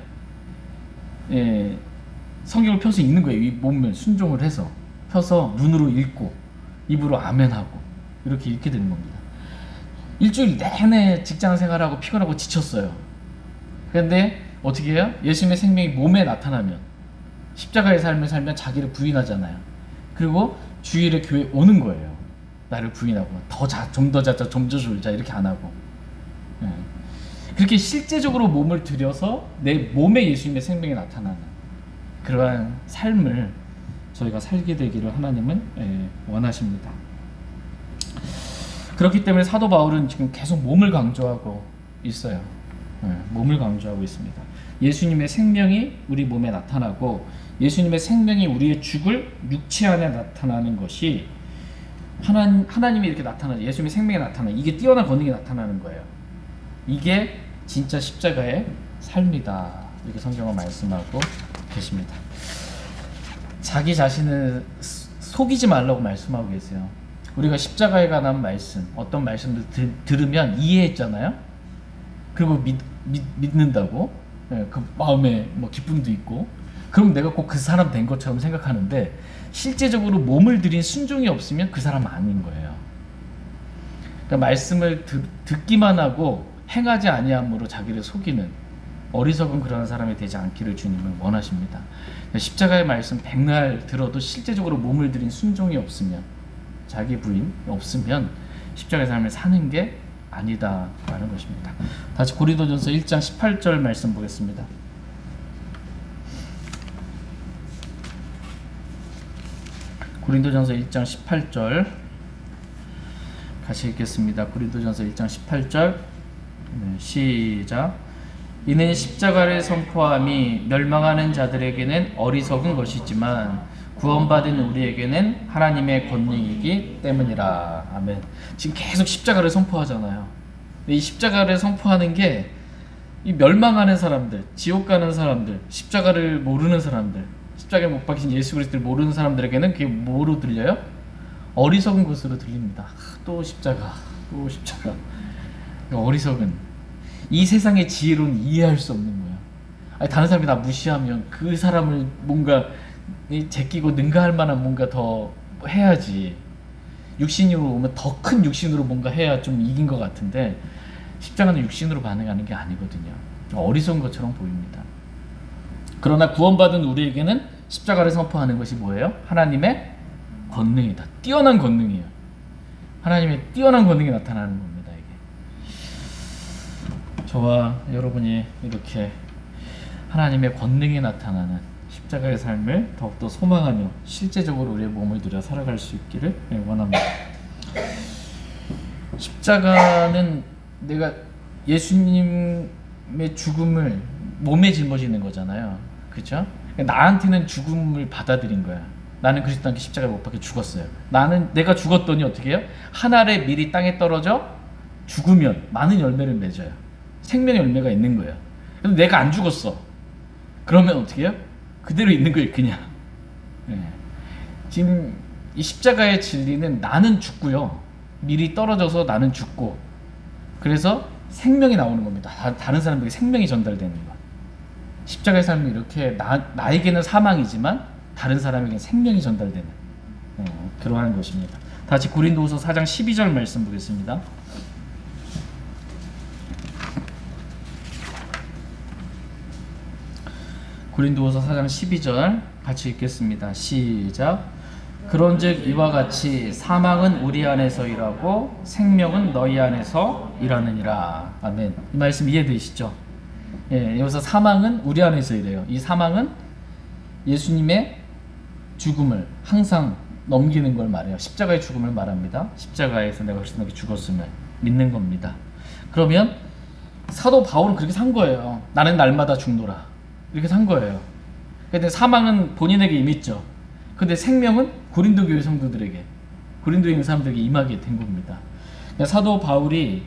성경을 펴서 읽는 거예요. 이 몸을 순종을 해서 펴서 눈으로 읽고 입으로 아멘하고 이렇게 읽게 되는 겁니다. 일주일 내내 직장 생활하고 피곤하고 지쳤어요. 그런데 어떻게 해요? 예수님의 생명이 몸에 나타나면, 십자가의 삶을 살면 자기를 부인하잖아요. 그리고 주일에 교회 오는 거예요. 나를 부인하고 좀 더 자자, 좀 더 졸자 이렇게 안 하고. 예. 그렇게 실제적으로 몸을 들여서 내 몸에 예수님의 생명이 나타나는 그러한 삶을 저희가 살게 되기를 하나님은 원하십니다. 그렇기 때문에 사도 바울은 지금 계속 몸을 강조하고 있어요. 몸을 강조하고 있습니다. 예수님의 생명이 우리 몸에 나타나고, 예수님의 생명이 우리의 죽을 육체 안에 나타나는 것이 하나님이 이렇게 나타나죠. 예수님의 생명이 나타나는, 이게 뛰어난 권능이 나타나는 거예요. 이게 진짜 십자가의 삶이다, 이렇게 성경은 말씀하고 계십니다. 자기 자신을 속이지 말라고 말씀하고 계세요. 우리가 십자가에 관한 말씀, 어떤 말씀들 들으면 이해했잖아요. 그리고 믿는다고, 그 마음에 뭐 기쁨도 있고, 그럼 내가 꼭 그 사람 된 것처럼 생각하는데, 실제적으로 몸을 들인 순종이 없으면 그 사람은 아닌 거예요. 그러니까 말씀을 듣기만 하고 행하지 아니함으로 자기를 속이는 어리석은 그런 사람이 되지 않기를 주님은 원하십니다. 십자가의 말씀 백날 들어도 실제적으로 몸을 들인 순종이 없으면, 자기 부인 없으면 십자가의 삶을 사는 게 아니다라는 것입니다. 다시 고린도전서 1장 18절 말씀 보겠습니다. 고린도전서 1장 18절 같이 읽겠습니다. 고린도전서 1장 18절 시작. 이는 십자가를 선포함이 멸망하는 자들에게는 어리석은 것이지만 구원받은 우리에게는 하나님의 권능이기 때문이라. 아멘. 지금 계속 십자가를 선포하잖아요. 이 십자가를 선포하는 게 이 멸망하는 사람들, 지옥 가는 사람들, 십자가를 모르는 사람들, 십자가에 못 박힌 예수 그리스도를 모르는 사람들에게는 그게 뭐로 들려요? 어리석은 것으로 들립니다. 또 십자가, 또 십자가. 어리석은, 이 세상의 지혜로는 이해할 수 없는 거야. 아니, 다른 사람이 나 무시하면 그 사람을 뭔가 제끼고 능가할 만한 뭔가 더 해야지. 육신으로 오면 더 큰 육신으로 뭔가 해야 좀 이긴 것 같은데, 십자가는 육신으로 반응하는 게 아니거든요. 어리석은 것처럼 보입니다. 그러나 구원받은 우리에게는 십자가를 선포하는 것이 뭐예요? 하나님의 권능이다. 뛰어난 권능이에요. 하나님의 뛰어난 권능이 나타나는 겁니다. 이게 저와 여러분이 이렇게 하나님의 권능이 나타나는 십자가의 삶을 더욱더 소망하며 실제적으로 우리의 몸을 들여 살아갈 수 있기를 원합니다. 십자가는 내가 예수님의 죽음을 몸에 짊어지는 거잖아요. 그렇죠? 나한테는 죽음을 받아들인 거야. 나는 그리스도께 십자가에 못 박혀 죽었어요. 내가 죽었더니 어떻게 해요? 한 알의 밀이 땅에 떨어져 죽으면 많은 열매를 맺어요. 생명의 열매가 있는 거예요. 근데 내가 안 죽었어. 그러면 어떻게 해요? 그대로 있는 거예요, 그냥. 지금 이 십자가의 진리는 나는 죽고요. 밀이 떨어져서 나는 죽고, 그래서 생명이 나오는 겁니다. 다른 사람들에게 생명이 전달되는 것. 십자가의 삶이 이렇게 나에게는 사망이지만 다른 사람에게는 생명이 전달되는 그러한 것입니다. 다시 고린도후서 4장 12절 말씀 보겠습니다. 고린도후서 4장 12절 같이 읽겠습니다. 시작. 그런즉 이와 같이 사망은 우리 안에서 일하고 생명은 너희 안에서 일하느니라. 아멘. 이 말씀 이해되시죠? 여기서 사망은 우리 안에서 일해요. 이 사망은 예수님의 죽음을 항상 넘기는 걸 말해요. 십자가의 죽음을 말합니다. 십자가에서 내가 그리스도께 죽었음을 믿는 겁니다. 그러면 사도 바울은 그렇게 산 거예요. 나는 날마다 죽노라. 이렇게 산 거예요. 근데 사망은 본인에게 임했죠. 근데 생명은 고린도 교회 성도들에게, 고린도에 있는 사람들에게 임하게 된 겁니다. 사도 바울이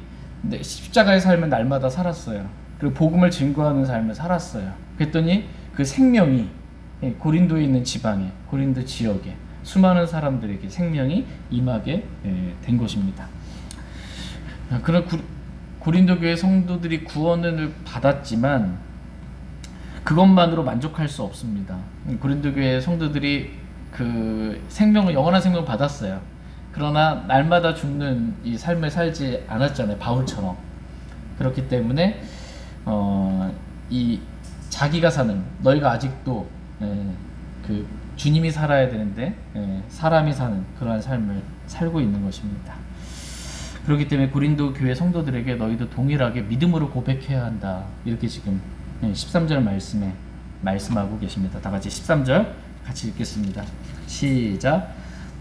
십자가의 삶을 날마다 살았어요. 그리고 복음을 증거하는 삶을 살았어요. 그랬더니 그 생명이 고린도에 있는 지방에, 고린도 지역에 수많은 사람들에게 생명이 임하게 된 것입니다. 그런 고린도 교회 성도들이 구원을 받았지만 그것만으로 만족할 수 없습니다. 고린도 교회 성도들이 그 생명을, 영원한 생명을 받았어요. 그러나 날마다 죽는 이 삶을 살지 않았잖아요. 바울처럼. 그렇기 때문에 이 자기가 사는 너희가 아직도 그 주님이 살아야 되는데 사람이 사는 그러한 삶을 살고 있는 것입니다. 그렇기 때문에 고린도 교회 성도들에게 너희도 동일하게 믿음으로 고백해야 한다. 이렇게 지금 13절 말씀에 말씀하고 계십니다. 다 같이 13절 같이 읽겠습니다. 시작.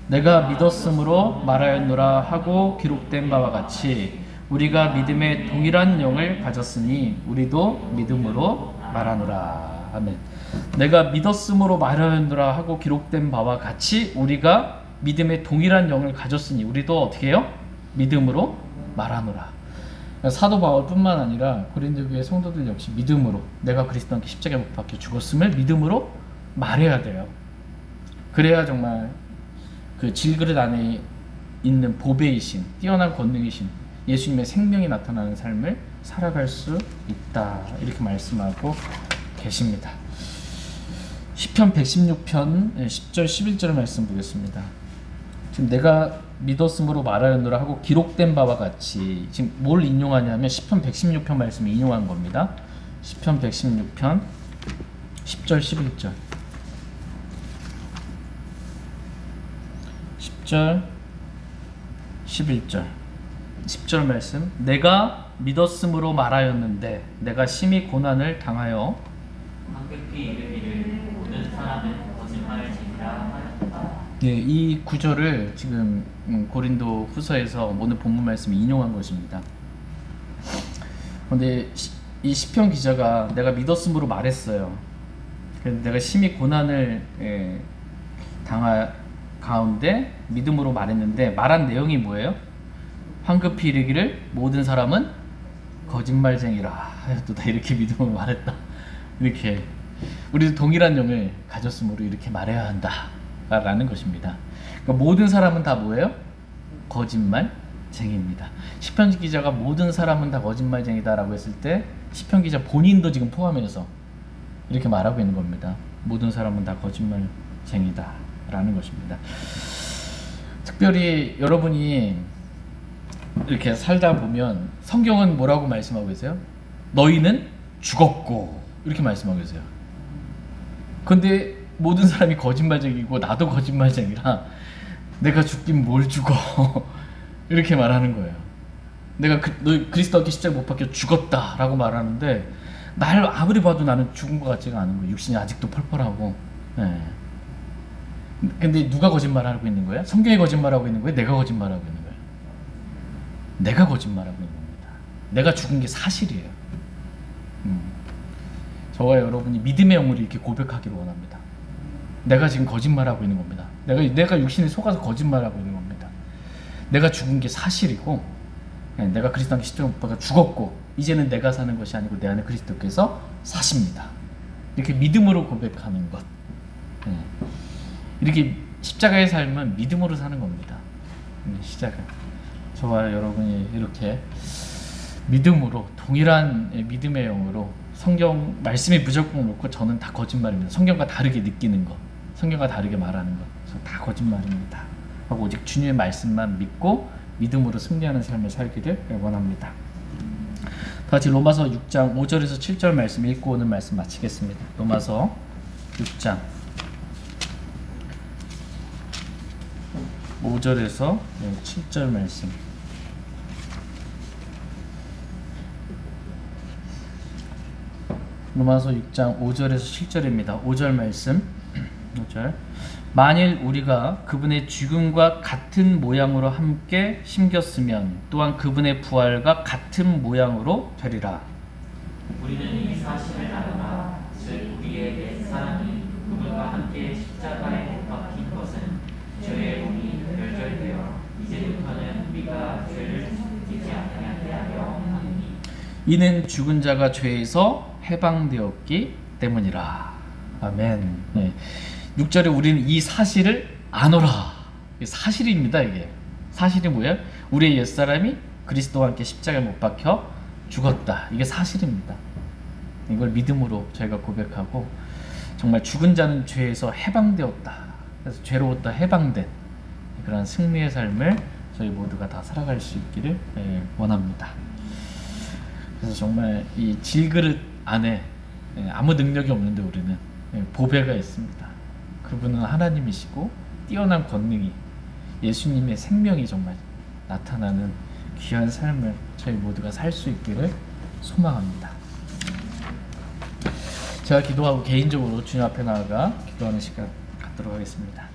내가 믿었으므로 말하였노라 하고 기록된 바와 같이 우리가 믿음의 동일한 영을 가졌으니 우리도 믿음으로 말하노라. 아멘. 내가 믿었으므로 말하였노라 하고 기록된 바와 같이 우리가 믿음의 동일한 영을 가졌으니 우리도 어떻게 해요? 믿음으로 말하노라. 사도 바울뿐만 아니라 고린도 교회 성도들 역시 믿음으로 내가 그리스도와 함께 십자가에 못 박혀 죽었음을 믿음으로 말해야 돼요. 그래야 정말 그 질그릇 안에 있는 보배이신 뛰어난 권능이신 예수님의 생명이 나타나는 삶을 살아갈 수 있다. 이렇게 말씀하고 계십니다. 시편 116편 10절 11절 말씀 보겠습니다. 지금 내가 믿었으므로 말하였노라 하고 기록된 바와 같이 지금 뭘 인용하냐면 시편 116편 말씀을 인용한 겁니다. 시편 116편 10절 11절 10절 11절 10절 말씀. 내가 믿었으므로 말하였는데 내가 심히 고난을 당하여 황급히 이르기를 모든 사람은 거짓말쟁이라 하였다. 이 구절을 지금 고린도 후서에서 오늘 본문 말씀을 인용한 것입니다. 그런데 이 시편 기자가 내가 믿었으므로 말했어요. 그래서 내가 심히 고난을 당하 가운데 믿음으로 말했는데 말한 내용이 뭐예요? 황급히 이르기를 모든 사람은 거짓말쟁이라 하였도다. 이렇게 믿음으로 말했다. 이렇게 우리도 동일한 영을 가졌으므로 이렇게 말해야 한다 라는 것입니다. 그러니까 모든 사람은 다 뭐예요? 거짓말쟁이입니다. 시편 기자가 모든 사람은 다 거짓말쟁이다 라고 했을 때 시편 기자 본인도 지금 포함해서 이렇게 말하고 있는 겁니다. 모든 사람은 다 거짓말쟁이다 라는 것입니다. 특별히 여러분이 이렇게 살다 보면 성경은 뭐라고 말씀하고 계세요? 너희는 죽었고 이렇게 말씀하고 계세요. 근데 모든 사람이 거짓말쟁이고 나도 거짓말쟁이라 내가 죽긴 뭘 죽어 이렇게 말하는 거예요. 내가 너 그리스도와 함께 십자가에 못 박혀 죽었다 라고 말하는데 날 아무리 봐도 나는 죽은 것 같지가 않은 거예요. 육신이 아직도 펄펄하고. 근데 누가 거짓말하고 있는 거예요? 성경이 거짓말하고 있는 거예요? 내가 거짓말하고 있는 거예요? 내가 거짓말하고 있는 겁니다. 내가 죽은 게 사실이에요. 저와 여러분이 믿음의 영으로 이렇게 고백하기를 원합니다. 내가 지금 거짓말하고 있는 겁니다. 내가 육신에 속아서 거짓말하고 있는 겁니다. 내가 죽은 게 사실이고 내가 그리스도와 함께 십자가에 못 박혀 죽었고 이제는 내가 사는 것이 아니고 내 안에 그리스도께서 사십니다. 이렇게 믿음으로 고백하는 것. 이렇게 십자가의 삶은 믿음으로 사는 겁니다. 시작은 저와 여러분이 이렇게 믿음으로 동일한 믿음의 영으로 성경 말씀이 무조건 옳고 저는 다 거짓말입니다. 성경과 다르게 느끼는 것, 성경과 다르게 말하는 것, 저 다 거짓말입니다. 하고 오직 주님의 말씀만 믿고 믿음으로 승리하는 삶을 살기를 원합니다. 다 같이 로마서 6장 5절에서 7절 말씀 읽고 오늘 말씀 마치겠습니다. 로마서 6장 5절에서 7절 말씀. 로마서 6장 5절에서 7절입니다. 5절 말씀. 5절. 만일 우리가 그분의 죽음과 같은 모양으로 함께 심겼으면 또한 그분의 부활과 같은 모양으로 되리라. 우리는 이 사실을 알아라. 즉 우리의 옛사람이 그분과 함께 십자가에 못 박힌 것은 죄의 몸이 멸절되어 이제부터는 우리가 죄를 지지 아니하게 하려 하느니 이는 죽은 자가 죄에서 해방되었기 때문이라. 아멘. 6절에 우리는 이 사실을 아노라. 사실입니다. 이게 사실이 뭐예요? 우리의 옛사람이 그리스도와 함께 십자가에 못 박혀 죽었다. 이게 사실입니다. 이걸 믿음으로 저희가 고백하고 정말 죽은 자는 죄에서 해방되었다. 그래서 죄로부터 해방된 그런 승리의 삶을 저희 모두가 다 살아갈 수 있기를 원합니다. 그래서 정말 이 질그릇 안에 아무 능력이 없는데 우리는 보배가 있습니다. 그분은 하나님이시고 뛰어난 권능이 예수님의 생명이 정말 나타나는 귀한 삶을 저희 모두가 살 수 있기를 소망합니다. 제가 기도하고 개인적으로 주님 앞에 나아가 기도하는 시간 갖도록 하겠습니다.